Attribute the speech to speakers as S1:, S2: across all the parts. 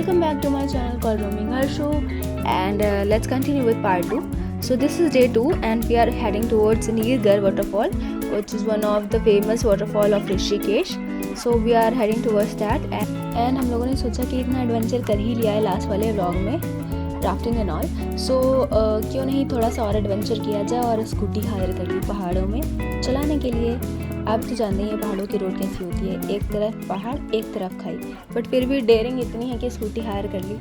S1: welcome back to my channel called Roaming Harshu, and let's continue with part 2. So this is day 2 and we are heading towards Nilgarh waterfall, which is one of the famous waterfall of Rishikesh. So we are heading towards that and हम लोगों ने सोचा कि इतना adventure कर ही लिया है last वाले व्लॉग में, राफ्टिंग एंड ऑल, सो क्यों नहीं थोड़ा सा और एडवेंचर किया जाए और स्कूटी हायर कर ली पहाड़ों में चलाने के लिए। आप तो जानते हैं पहाड़ों की रोड कैसी होती है, एक तरफ पहाड़ एक तरफ खाई, बट फिर भी डेयरिंग इतनी है कि स्कूटी हायर कर ली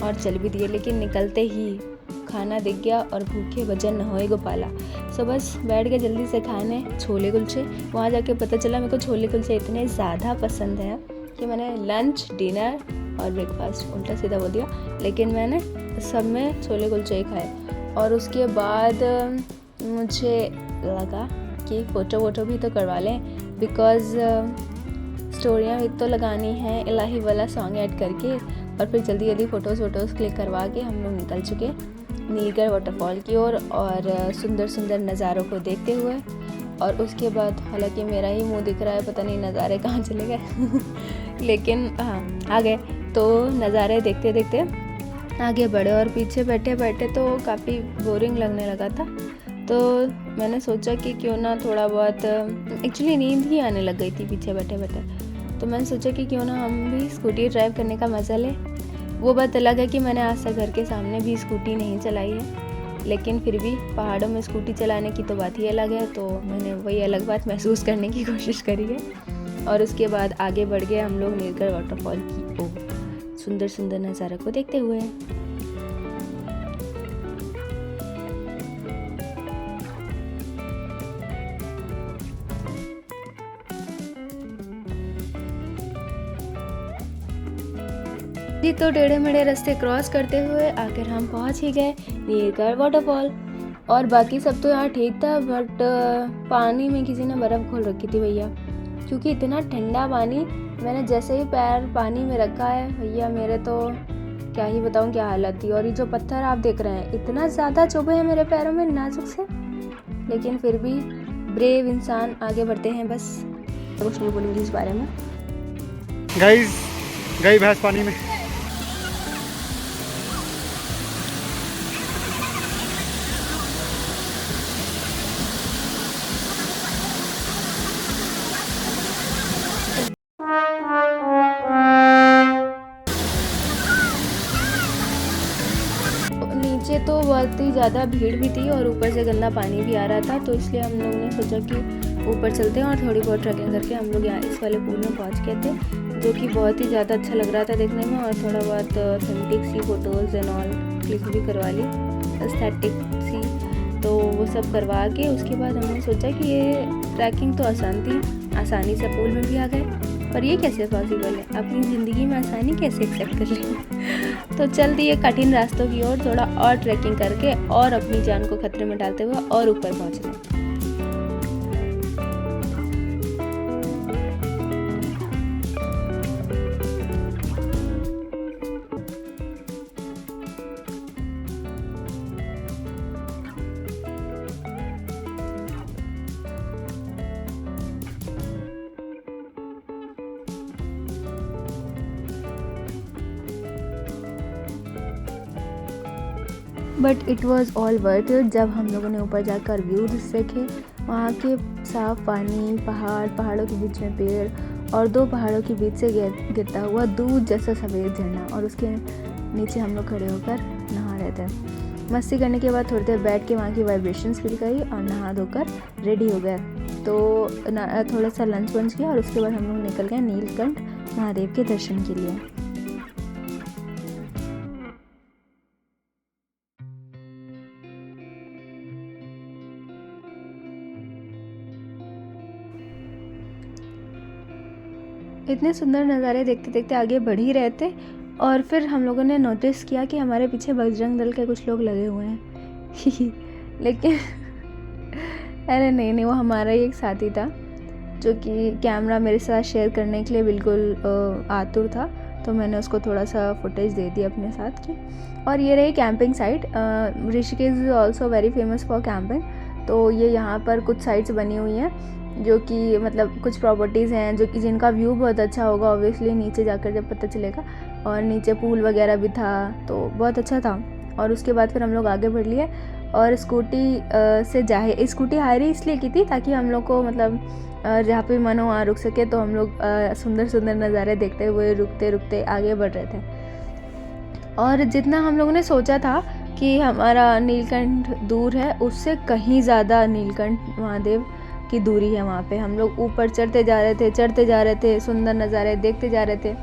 S1: और चल भी दिए। लेकिन निकलते ही खाना दिख गया और भूखे भजन न होए गोपाला। सो बस बैठ के जल्दी से खाने छोले कुलचे। वहाँ जाके पता चला मेरे को छोले कुलचे इतने ज़्यादा पसंद हैं कि मैंने लंच, डिनर और ब्रेकफास्ट उल्टा सीधा बोल दिया, लेकिन मैंने सब में छोले कुलचे ही खाए। और उसके बाद मुझे लगा कि फ़ोटो भी तो करवा लें, बिकॉज़ स्टोरियाँ भी तो लगानी हैं इलाही वाला सॉन्ग ऐड करके। और फिर जल्दी जल्दी फ़ोटोज़ क्लिक करवा के हम लोग निकल चुके नीलगढ़ वाटरफॉल की ओर और सुंदर सुंदर नज़ारों को देखते हुए। और उसके बाद हालांकि मेरा ही मुंह दिख रहा है, पता नहीं नज़ारे कहाँ चले गए लेकिन हाँ आ गए। तो नज़ारे देखते देखते आगे बढ़े और पीछे बैठे बैठे तो काफ़ी बोरिंग लगने लगा था। तो मैंने सोचा कि क्यों ना थोड़ा बहुत, एक्चुअली नींद ही आने लग गई थी पीछे बैठे बैठे, तो मैंने सोचा कि क्यों ना हम भी स्कूटी ड्राइव करने का मज़ा लें। वो बात अलग है कि मैंने आज तक घर के सामने भी स्कूटी नहीं चलाई है, लेकिन फिर भी पहाड़ों में स्कूटी चलाने की तो बात ही अलग है, तो मैंने वही अलग बात महसूस करने की कोशिश करी है। और उसके बाद आगे बढ़ गए हम लोग नीलगढ़ वाटरफॉल की ओर सुंदर सुंदर नज़ारे को देखते हुए। जी तो टेढ़े मेढ़े रास्ते क्रॉस करते हुए आखिर हम पहुंच ही गए नीलगढ़ वाटरफॉल। और बाकी सब तो यहाँ ठीक था, बट पानी में किसी ने बर्फ़ घोल रखी थी भैया, क्योंकि इतना ठंडा पानी। मैंने जैसे ही पैर पानी में रखा है भैया, मेरे तो क्या ही बताऊँ क्या हालत थी। और ये जो पत्थर आप देख रहे हैं इतना ज़्यादा चुभे हैं मेरे पैरों में नाजुक से, लेकिन फिर भी ब्रेव इंसान आगे बढ़ते हैं। बस कुछ नहीं बोलूँगी इस बारे में।
S2: गाइस गई भैंस पानी में।
S1: नीचे तो बहुत ही ज़्यादा भीड़ भी थी और ऊपर से गंदा पानी भी आ रहा था, तो इसलिए हम लोगों ने सोचा कि ऊपर चलते हैं और थोड़ी बहुत ट्रैकिंग करके हम लोग यहाँ इस वाले पूल में पहुँच गए थे, जो कि बहुत ही ज़्यादा अच्छा लग रहा था देखने में। और थोड़ा बहुत ऑथेंटिक सी फ़ोटोज़ एंड ऑल क्लिक भी करवा ली, एस्थेटिक सी, तो वो सब करवा के उसके बाद हमने सोचा कि ये ट्रैकिंग तो आसान थी, आसानी से पूल में भी आ गए, पर ये कैसे पॉसिबल है, अपनी ज़िंदगी में आसानी कैसे एक्सेप्ट कर लें। तो चल दिए कठिन रास्तों की ओर थोड़ा और ट्रैकिंग करके और अपनी जान को खतरे में डालते हुए और ऊपर पहुँच गए। But it was all worth it जब हम लोगों ने ऊपर जाकर व्यूज़ देखे, वहाँ के साफ पानी, पहाड़ों के बीच में पेड़ और दो पहाड़ों के बीच से गिरता हुआ दूध जैसा सफ़ेद झरना, और उसके नीचे हम लोग खड़े होकर नहा रहे थे। मस्ती करने के बाद थोड़ी देर बैठ के वहाँ की वाइब्रेशंस फील करी और नहा धोकर रेडी हो गए। तो थोड़ा सा लंच वंच किया और उसके बाद हम लोग निकल गए नीलकंठ महादेव के दर्शन के लिए। इतने सुंदर नज़ारे देखते देखते आगे बढ़ ही रहे थे और फिर हम लोगों ने नोटिस किया कि हमारे पीछे बजरंग दल के कुछ लोग लगे हुए हैं लेकिन अरे नहीं, वो हमारा ही एक साथी था जो कि कैमरा मेरे साथ शेयर करने के लिए बिल्कुल आतुर था, तो मैंने उसको थोड़ा सा फुटेज दे दी अपने साथ की। और ये रही camping site. Rishikesh is also very famous for camping, तो ये यहाँ पर कुछ साइट्स बनी हुई हैं जो कि मतलब कुछ प्रॉपर्टीज़ हैं जो कि जिनका व्यू बहुत अच्छा होगा ऑब्वियसली, नीचे जाकर जब पता चलेगा। और नीचे पूल वगैरह भी था, तो बहुत अच्छा था। और उसके बाद फिर हम लोग आगे बढ़ लिए और स्कूटी हायर इसलिए की थी ताकि हम लोग को मतलब जहाँ पे मन हो वहाँ रुक सके। तो हम लोग सुंदर सुंदर नज़ारे देखते हुए रुकते रुकते आगे बढ़ रहे थे। और जितना हम लोगों ने सोचा था कि हमारा नीलकंठ दूर है, उससे कहीं ज़्यादा नीलकंठ महादेव की दूरी है। वहाँ पे हम लोग ऊपर चढ़ते जा रहे थे, सुंदर नज़ारे देखते जा रहे थे।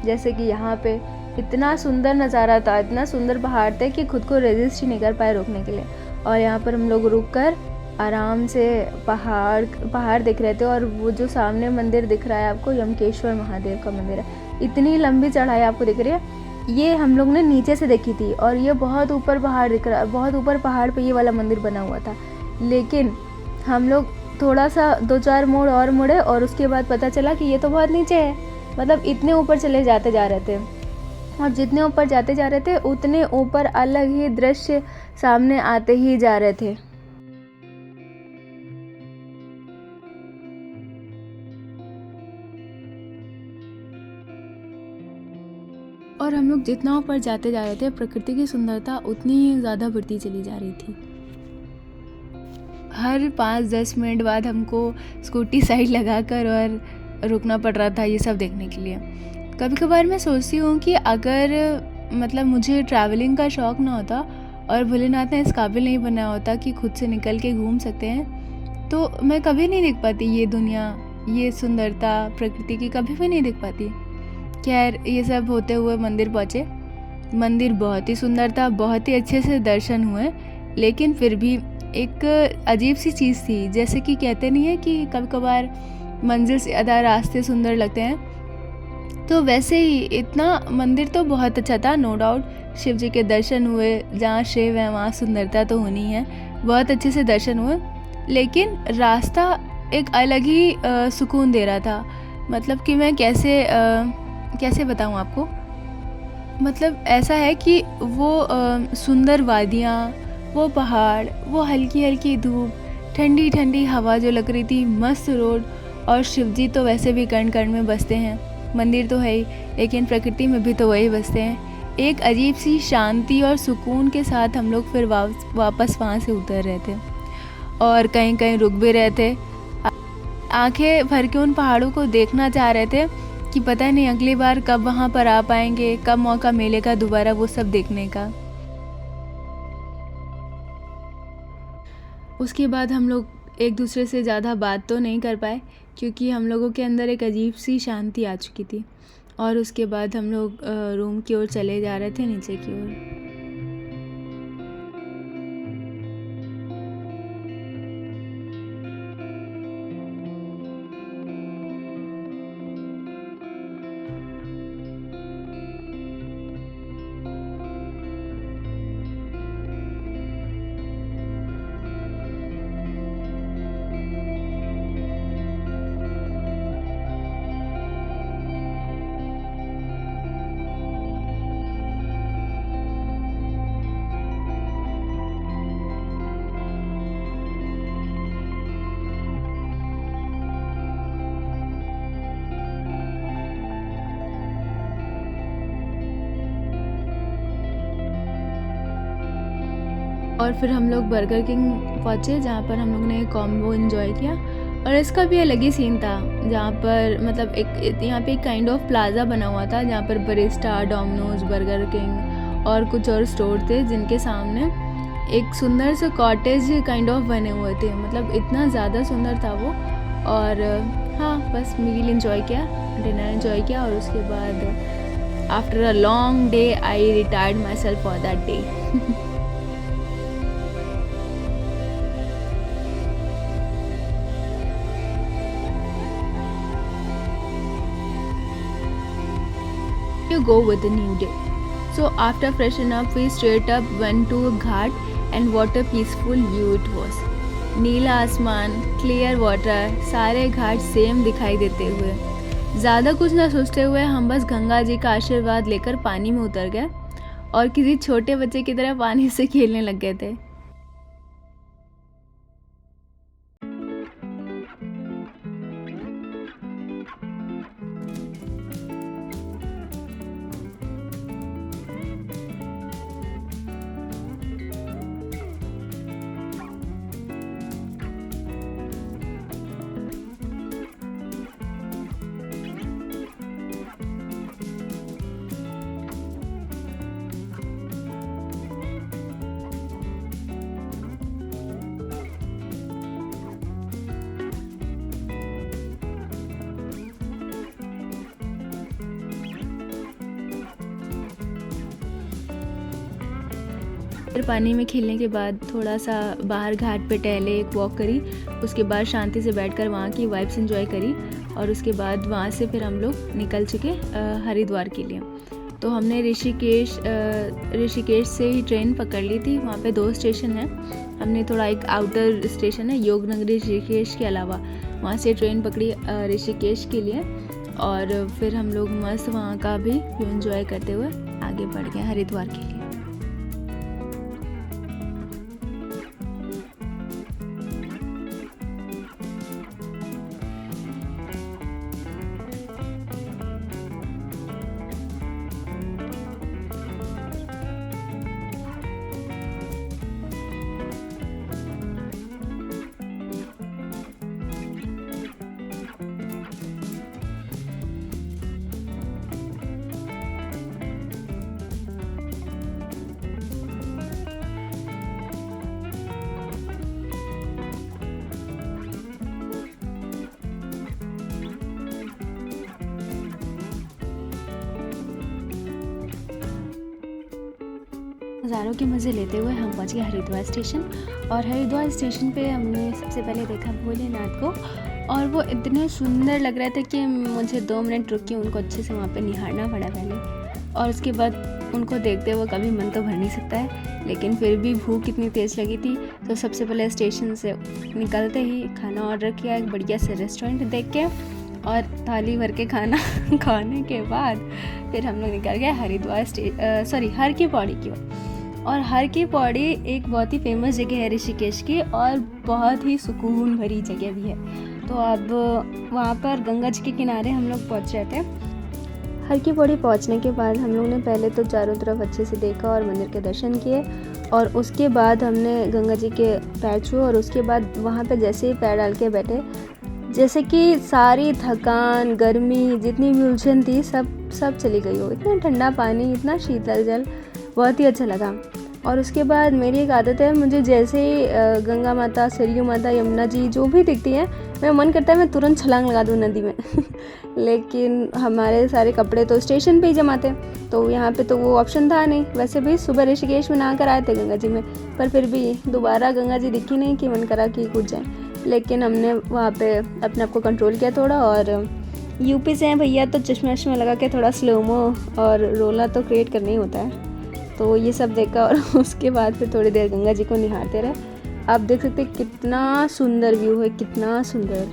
S1: जैसे कि यहाँ पे इतना सुंदर नज़ारा था, इतना सुंदर पहाड़ थे कि खुद को रेजिस्ट ही नहीं कर पाए रुकने के लिए। और यहाँ पर हम लोग रुक कर आराम से पहाड़ दिख रहे थे। और वो जो सामने मंदिर दिख रहा है आपको, यमकेश्वर महादेव का मंदिर है। इतनी लंबी चढ़ाई आपको दिख रही है। ये हम लोग ने नीचे से देखी थी और ये बहुत ऊपर पहाड़ दिख रहा है, बहुत ऊपर पहाड़ पे ये वाला मंदिर बना हुआ था। लेकिन हम लोग थोड़ा सा 2-4 मोड़ और मुड़े और उसके बाद पता चला कि ये तो बहुत नीचे है। मतलब इतने ऊपर चले जाते जा रहे थे और जितने ऊपर जाते जा रहे थे उतने ऊपर अलग ही दृश्य सामने आते ही जा रहे थे। और हम लोग जितना ऊपर जाते जा रहे थे प्रकृति की सुंदरता उतनी ही ज़्यादा बढ़ती चली जा रही थी। हर 5-10 मिनट बाद हमको स्कूटी साइड लगाकर और रुकना पड़ रहा था ये सब देखने के लिए। कभी कभार मैं सोचती हूँ कि अगर मतलब मुझे ट्रैवलिंग का शौक़ ना होता और भोलेनाथ ने इस काबिल नहीं बनाया होता कि खुद से निकल के घूम सकते हैं, तो मैं कभी नहीं देख पाती ये दुनिया, ये सुंदरता प्रकृति की कभी भी नहीं देख पाती। खैर ये सब होते हुए मंदिर पहुँचे। मंदिर बहुत ही सुंदर था, बहुत ही अच्छे से दर्शन हुए। लेकिन फिर भी एक अजीब सी चीज़ थी, जैसे कि कहते नहीं है कि कभी कभार मंजिल से ज़्यादा रास्ते सुंदर लगते हैं, तो वैसे ही इतना मंदिर तो बहुत अच्छा था, नो डाउट। शिव जी के दर्शन हुए, जहाँ शिव है वहाँ सुंदरता तो होनी है, बहुत अच्छे से दर्शन हुए। लेकिन रास्ता एक अलग ही सुकून दे रहा था। मतलब कि मैं कैसे बताऊँ आपको। मतलब ऐसा है कि वो सुंदर वादियाँ, वो पहाड़, वो हल्की हल्की धूप, ठंडी ठंडी हवा जो लग रही थी, मस्त रोड। और शिव जी तो वैसे भी कण कण में बसते हैं, मंदिर तो है ही लेकिन प्रकृति में भी तो वही बसते हैं। एक अजीब सी शांति और सुकून के साथ हम लोग फिर वापस वहाँ से उतर रहे थे और कहीं कहीं रुक भी रहे थे। आंखें भर के उन पहाड़ों को देखना चाह रहे थे कि पता नहीं अगली बार कब वहाँ पर आ पाएंगे, कब मौका मिलेगा दोबारा वो सब देखने का। उसके बाद हम लोग एक दूसरे से ज़्यादा बात तो नहीं कर पाए क्योंकि हम लोगों के अंदर एक अजीब सी शांति आ चुकी थी। और उसके बाद हम लोग रूम की ओर चले जा रहे थे, नीचे की ओर। और फिर हम लोग बर्गर किंग पहुँचे जहाँ पर हम लोग ने एक कॉम्बो एंजॉय किया। और इसका भी अलग ही सीन था, जहाँ पर मतलब एक यहाँ पे एक काइंड ऑफ प्लाज़ा बना हुआ था जहाँ पर बरिस्टा, डोमिनोज, बर्गर किंग और कुछ और स्टोर थे जिनके सामने एक सुंदर से कॉटेज काइंड ऑफ बने हुए थे। मतलब इतना ज़्यादा सुंदर था वो। और हाँ, बस मील एंजॉय किया, डिनर एंजॉय किया और उसके बाद after a long day I retired my self for that day. You go with a new day. So after freshen up, we straight up went to a ghat and what a peaceful view it was. नीला आसमान, clear water, सारे घाट same दिखाई देते हुए ज़्यादा कुछ ना सोचते हुए हम बस गंगा जी का आशीर्वाद लेकर पानी में उतर गए और किसी छोटे बच्चे की तरह पानी से खेलने लग गए थे। फिर पानी में खेलने के बाद थोड़ा सा बाहर घाट पे टहले, एक वॉक करी, उसके बाद शांति से बैठकर वहाँ की वाइब्स एंजॉय करी और उसके बाद वहाँ से फिर हम लोग निकल चुके हरिद्वार के लिए। तो हमने ऋषिकेश से ही ट्रेन पकड़ ली थी। वहाँ पे 2 स्टेशन हैं। हमने थोड़ा एक आउटर स्टेशन है योग नगरी ऋषिकेश के अलावा, वहाँ से ट्रेन पकड़ी ऋषिकेश के लिए और फिर हम लोग मस्त वहाँ का भी व्यू एंजॉय करते हुए आगे बढ़ गए हरिद्वार के लिए। नज़ारों के मज़े लेते हुए हम पहुँच गए हरिद्वार स्टेशन और हरिद्वार स्टेशन पे हमने सबसे पहले देखा भोलेनाथ को और वो इतने सुंदर लग रहे थे कि मुझे 2 मिनट रुक के उनको अच्छे से वहाँ पे निहारना पड़ा पहले और उसके बाद उनको देखते हुए कभी मन तो भर नहीं सकता है, लेकिन फिर भी भूख इतनी तेज़ लगी थी तो सबसे पहले स्टेशन से निकलते ही खाना ऑर्डर किया एक बढ़िया से रेस्टोरेंट देख के और थाली भर के खाना खाने के बाद फिर हम लोग निकल गए हर की पौड़ी की ओर। और हर की पौड़ी एक बहुत ही फेमस जगह है ऋषिकेश की और बहुत ही सुकून भरी जगह भी है। तो अब वहाँ पर गंगा जी के किनारे हम लोग पहुँच रहे थे। हर की पौड़ी पहुँचने के बाद हम लोग ने पहले तो चारों तरफ अच्छे से देखा और मंदिर के दर्शन किए और उसके बाद हमने गंगा जी के पैर छुए और उसके बाद वहाँ पे जैसे ही पैर डाल के बैठे जैसे कि सारी थकान, गर्मी, जितनी भी उलझन थी सब चली गई हो। इतना ठंडा पानी, इतना शीतल जल, बहुत ही अच्छा लगा। और उसके बाद मेरी एक आदत है, मुझे जैसे ही गंगा माता, सरयू माता, यमुना जी जो भी दिखती हैं, मेरा मन करता है मैं तुरंत छलांग लगा दूँ नदी में लेकिन हमारे सारे कपड़े तो स्टेशन पे ही जमा थे तो यहाँ पे तो वो ऑप्शन था नहीं। वैसे भी सुबह ऋषिकेश में नहा कर आए थे गंगा जी में, पर फिर भी दोबारा गंगा जी दिखी नहीं कि मन करा कि कूद जाए। लेकिन हमने वहाँ पे अपने आप को कंट्रोल किया थोड़ा और यूपी से हैं भैया तो चश्मा वश्मा लगा के थोड़ा स्लोमो और रोला तो क्रिएट करना ही होता है। तो ये सब देखा और उसके बाद फिर थोड़ी देर गंगा जी को निहारते रहे। आप देख सकते हैं कितना सुंदर व्यू है, कितना सुंदर।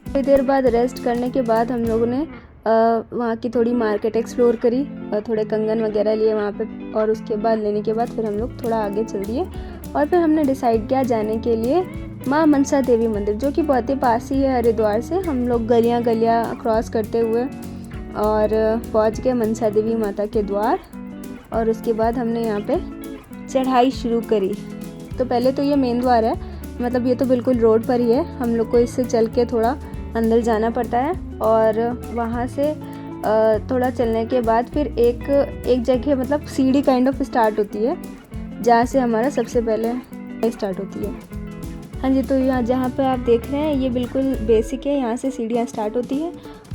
S1: थोड़ी देर बाद रेस्ट करने के बाद हम लोगों ने वहाँ की थोड़ी मार्केट एक्सप्लोर करी और थोड़े कंगन वगैरह लिए वहाँ पे और उसके बाद लेने के बाद फिर हम लोग थोड़ा आगे चल दिए और फिर हमने डिसाइड किया जाने के लिए माँ मनसा देवी मंदिर, जो कि बहुत ही पास ही है हरिद्वार से। हम लोग गलियाँ क्रॉस करते हुए और पहुँच गए मनसा देवी माता के द्वार और उसके बाद हमने यहाँ पे चढ़ाई शुरू करी। तो पहले तो ये मेन द्वार है, मतलब ये तो बिल्कुल रोड पर ही है, हम लोग को इससे चल के थोड़ा अंदर जाना पड़ता है और वहाँ से थोड़ा चलने के बाद फिर एक जगह मतलब सीढ़ी काइंड ऑफ स्टार्ट होती है जहाँ से हमारा सबसे पहले स्टार्ट होती है। हाँ जी, तो यहाँ जहाँ पे आप देख रहे हैं ये बिल्कुल बेसिक है, यहाँ से सीढ़ियाँ स्टार्ट होती है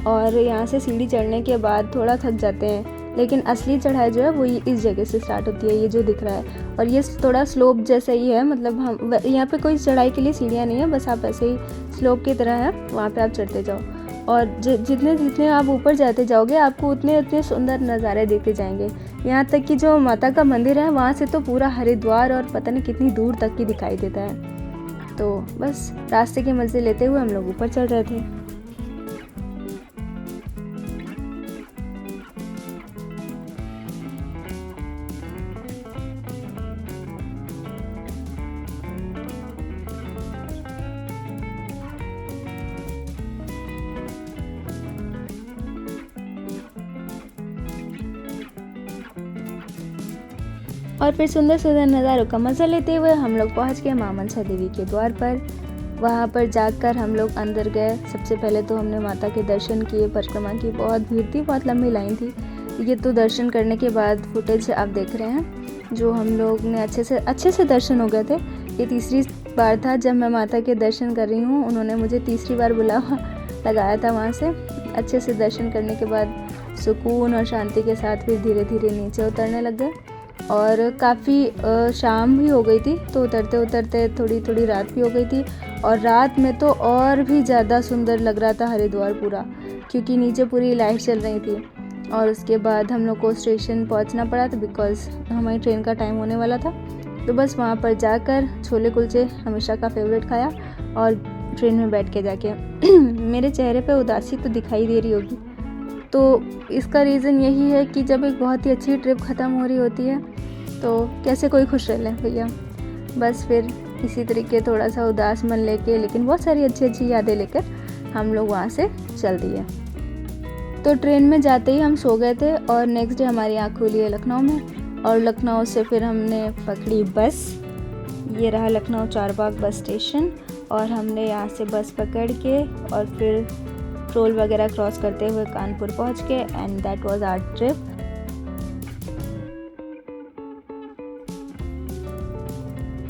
S1: और यहाँ से सीढ़ी चढ़ने के बाद थोड़ा थक जाते हैं, लेकिन असली चढ़ाई जो है वो इस जगह से स्टार्ट होती है, ये जो दिख रहा है। और ये थोड़ा स्लोप जैसा ही है, मतलब हम यहाँ पे कोई चढ़ाई के लिए सीढ़ियाँ नहीं है, बस आप ऐसे ही स्लोप की तरह है, वहाँ पे आप चढ़ते जाओ और जितने आप ऊपर जाते जाओगे आपको उतने सुंदर नज़ारे देखते जाएंगे। यहाँ तक कि जो माता का मंदिर है वहाँ से तो पूरा हरिद्वार और पता नहीं कितनी दूर तक की दिखाई देता है। तो बस रास्ते के मज़े लेते हुए हम लोग ऊपर चढ़ रहे थे। और फिर सुंदर सुंदर नज़ारों का मज़ा लेते हुए हम लोग पहुंच गए माँ मनसा देवी के द्वार पर। वहां पर जाकर हम लोग अंदर गए। सबसे पहले तो हमने माता के दर्शन किए, परिक्रमा की। बहुत भीड़ थी, बहुत लंबी लाइन थी। ये तो दर्शन करने के बाद फुटेज आप देख रहे हैं जो हम लोग ने अच्छे से दर्शन हो गए थे। ये तीसरी बार था जब मैं माता के दर्शन कर रही हूँ। उन्होंने मुझे तीसरी बार बुलावा लगाया था वहाँ से। अच्छे से दर्शन करने के बाद सुकून और शांति के साथ फिर धीरे धीरे नीचे उतरने लग गए। और काफ़ी शाम भी हो गई थी, तो उतरते उतरते थोड़ी थोड़ी रात भी हो गई थी। और रात में तो और भी ज़्यादा सुंदर लग रहा था हरिद्वार पूरा, क्योंकि नीचे पूरी लाइट चल रही थी। और उसके बाद हम लोग को स्टेशन पहुंचना पड़ा था बिकॉज़ हमारी ट्रेन का टाइम होने वाला था। तो बस वहाँ पर जाकर छोले कुलचे हमेशा का फेवरेट खाया और ट्रेन में बैठ के जाके मेरे चेहरे पे उदासी तो दिखाई दे रही होगी। तो इसका रीज़न यही है कि जब एक बहुत ही अच्छी ट्रिप ख़त्म हो रही होती है तो कैसे कोई खुश रह ले भैया। बस फिर इसी तरीके थोड़ा सा उदास मन लेके, लेकिन बहुत सारी अच्छी अच्छी यादें लेकर हम लोग वहाँ से चल दिए। तो ट्रेन में जाते ही हम सो गए थे और नेक्स्ट डे हमारी आँख खुली है लखनऊ में। और लखनऊ से फिर हमने पकड़ी बस। ये रहा लखनऊ चारबाग बस स्टेशन। और हमने यहाँ से बस पकड़ के और फिर टोल वगैरह क्रॉस करते हुए कानपुर पहुँच के, and that was our trip.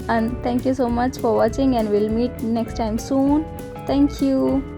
S1: And thank you so much for watching, and we'll meet next time soon. Thank you.